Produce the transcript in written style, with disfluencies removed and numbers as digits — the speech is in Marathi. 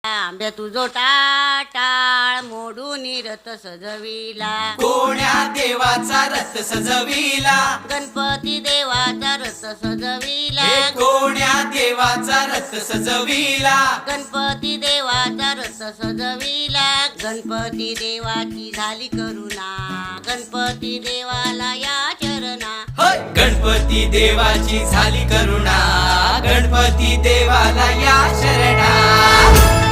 आंब्या तुझो टाळ मोडून रथ सजविला, कोण्या देवाचा रथ सजविला, गणपती देवाचा रथ सजविला, हे कोण्या देवाचा रथ सजविला, गणपती देवाचा रथ सजविला, गणपती देवाची झाली करुणा, गणपती देवाला या चरणा, होय गणपती देवाची झाली करुणा, गणपती देवाला या शरणा।